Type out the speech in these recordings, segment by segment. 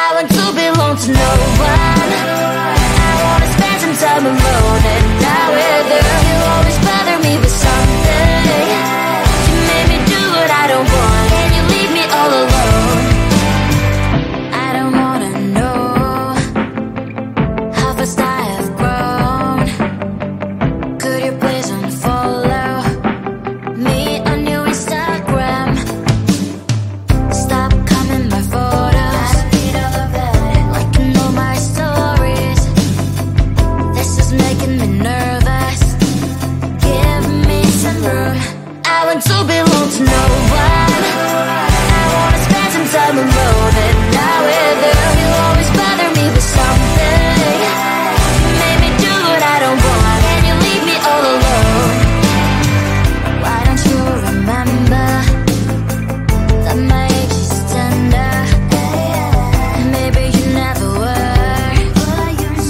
I want to belong to no one. I wanna spend some time alone and die with her. You always bother me with something. You made me do what I don't want, and you leave me all alone. I don't wanna know how fast I have grown. Could you please unfollow me on your Instagram? Stop coming my photos, liking all my stories. This is making me nervous. Give me some room. I want to belong to no one. I wanna spend some time alone and die with her. You always bother me with something. You made me do what I don't want, and you leave me all alone. Why don't you remember that my age is tender? Maybe you never were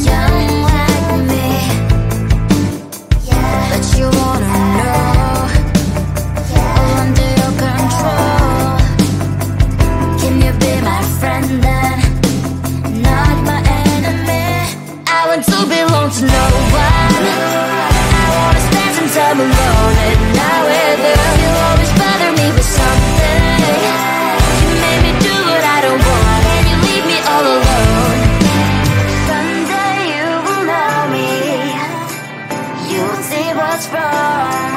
young like me, but you wanna know all under your control. Can you be my friend then, not my enemy? I want to belong to no one. I wanna spend some time alone and not with her. You always bother me with something. You made me do what I don't want, and you leave me all alone. Someday you will know me. You'll see what's wrong.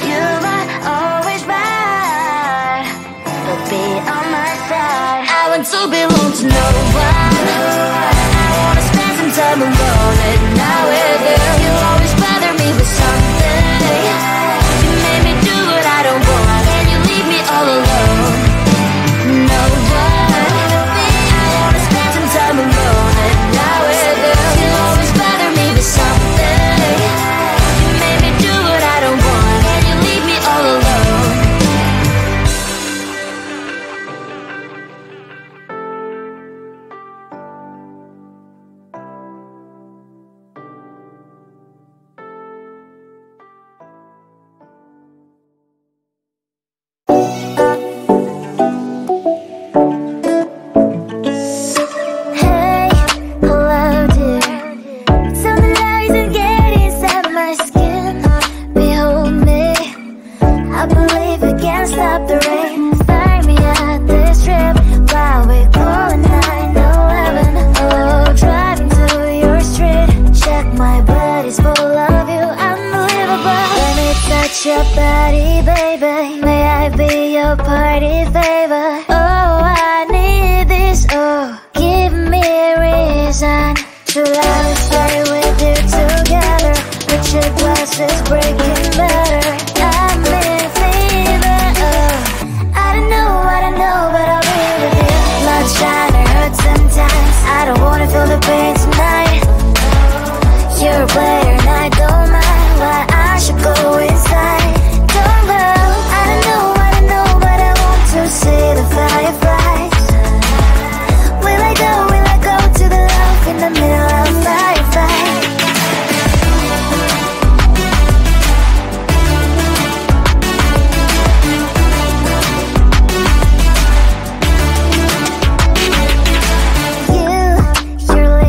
You might always right, but be on my side. I want to belong to no one. I wanna spend some time alone and not with her. You always bother me with something. You made me do what I don't want, and you leave me all alone. No one. I wanna spend some time alone and not with her. You always bother me with something. You made me do what I don't want, and you leave me all alone. Hey, hello dear. Something isn't getting inside my skin. Behold me. I believe we can't stop the rain. Start me at this trip while we going 9/11. Oh, driving to your street. Check my body's full of you. Unbelievable. Let me touch your body, baby. May I be your party favor? Oh, I need this. Oh, give me a reason to let me stay with you together. With your glasses breaking better. I'm in fever. Oh, I don't know, but I'll be with you. Not trying to hurt sometimes. I don't wanna feel the pain tonight. You're a player and I don't mind. Why I should go inside. Don't go. I don't know, but I want to see the fireflies. Will I go to the love in the middle of firefight? You're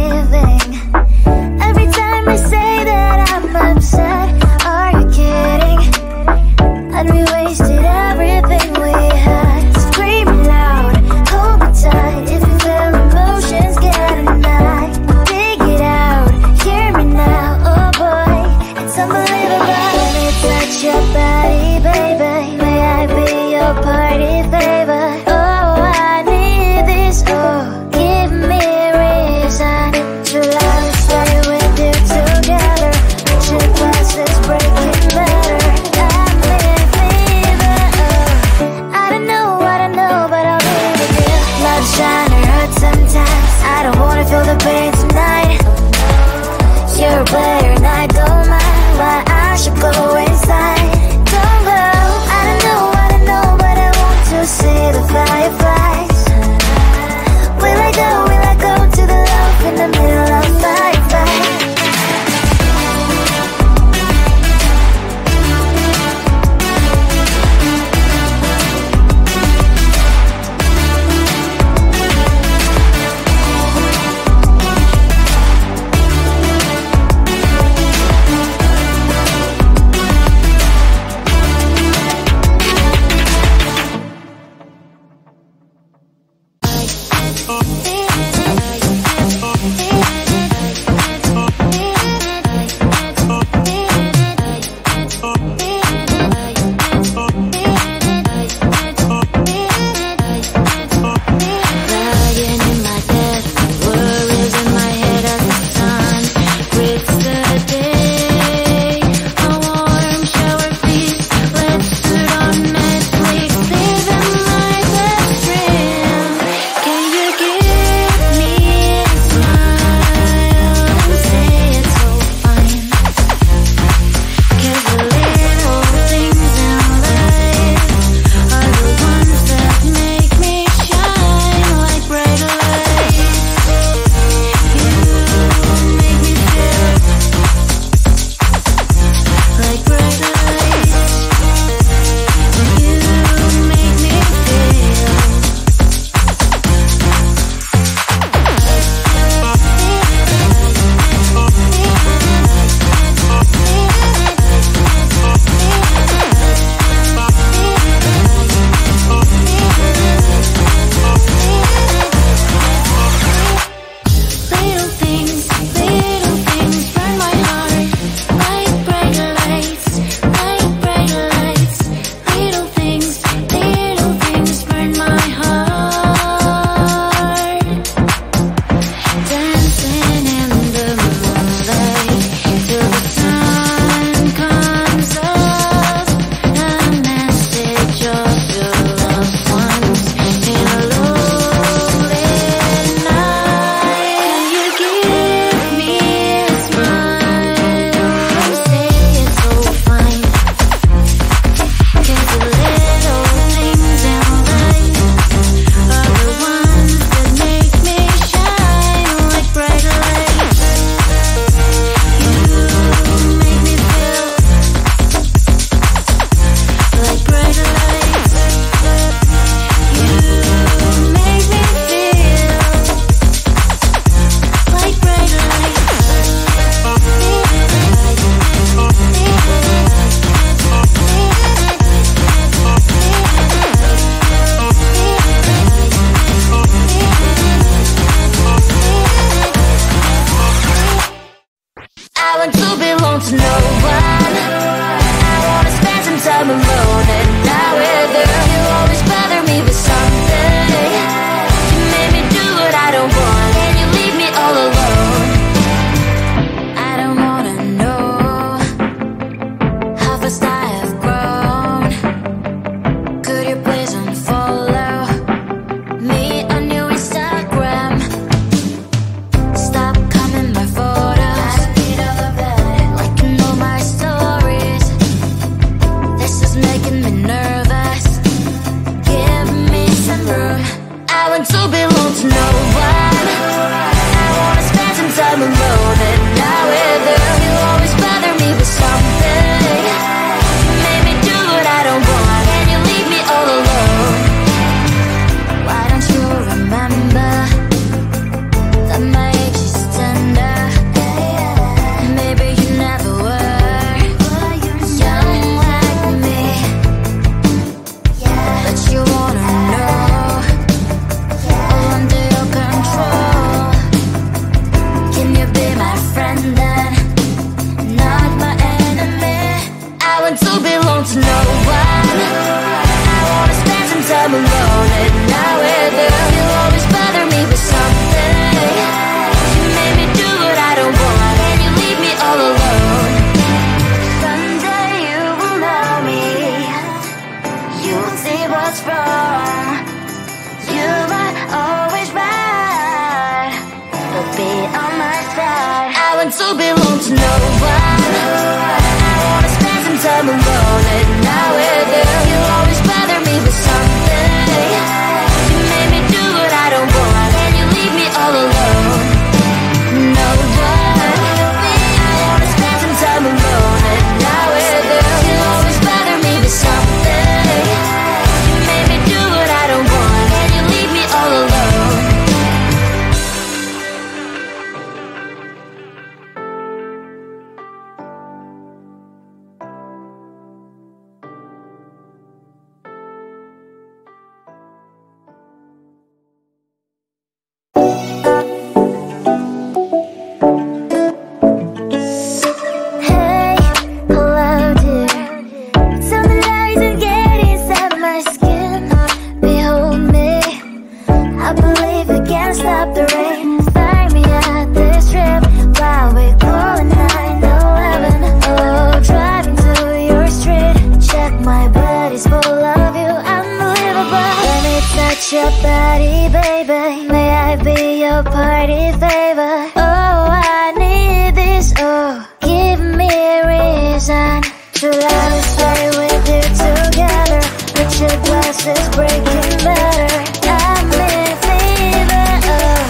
believe we can't stop the rain. Find me at this trip while we're calling 911. Oh, driving to your street. Check my body's full of you, unbelievable. Let me touch your body, baby. May I be your party favor? Oh, I need this, oh. Give me a reason to let us stay with you together. With your glasses breaking better. I'm in fever, oh.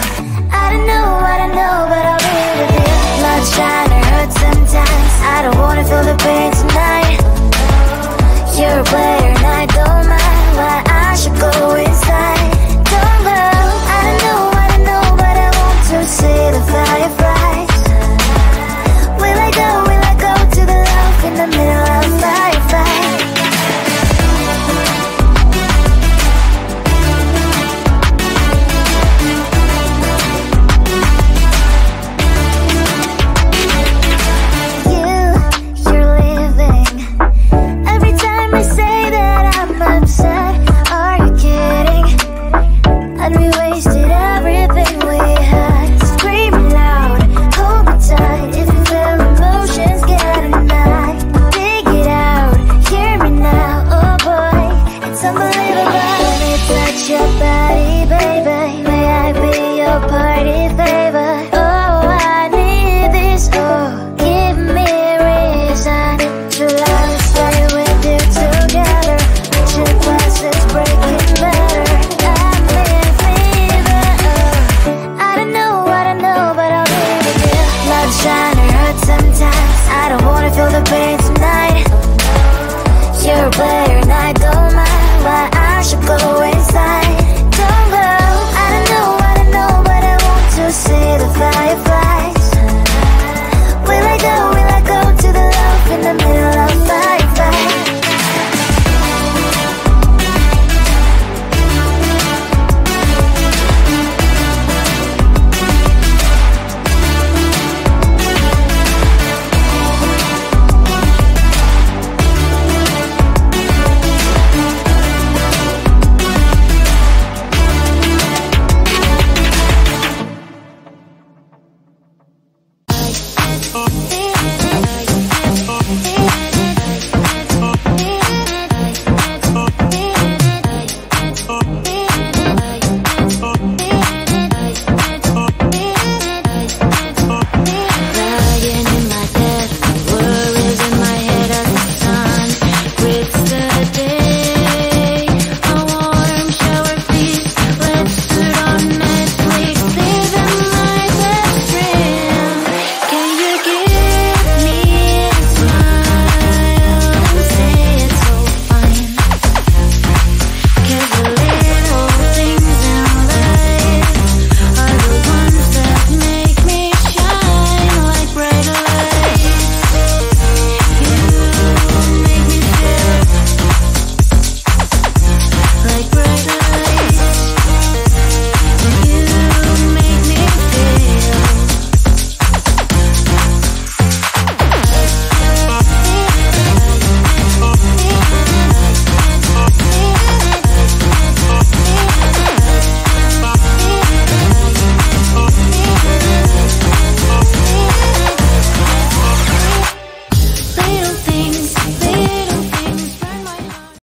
I don't know, but I'll be with you. Blood shine or hurt sometimes. I don't wanna feel the pain tonight. You're a player and I don't mind why I should go inside. Don't go, I don't know, but I want to see the fireflies. Will I go to the love in the middle of firefight? You're leaving. Every time I say that I'm upset, are you kidding? And we wasted everything we had. Screaming loud, hold me tight. If you feel emotions getting high, dig it out, hear me now. Oh boy, it's unbelievable. Let me touch your body, baby. May I be your party favor? Oh, I need this, oh. Give me a reason to let us stay with you together. With your glasses breaking better. I'm in fever, oh. I don't know, but I'll be with you. Love shine or hurt sometimes. I don't wanna feel the pain tonight. You're a player and I don't mind why I should go inside. Don't go, I don't know, but I want to see the fireflies. Will I go to the love in the middle of firefight?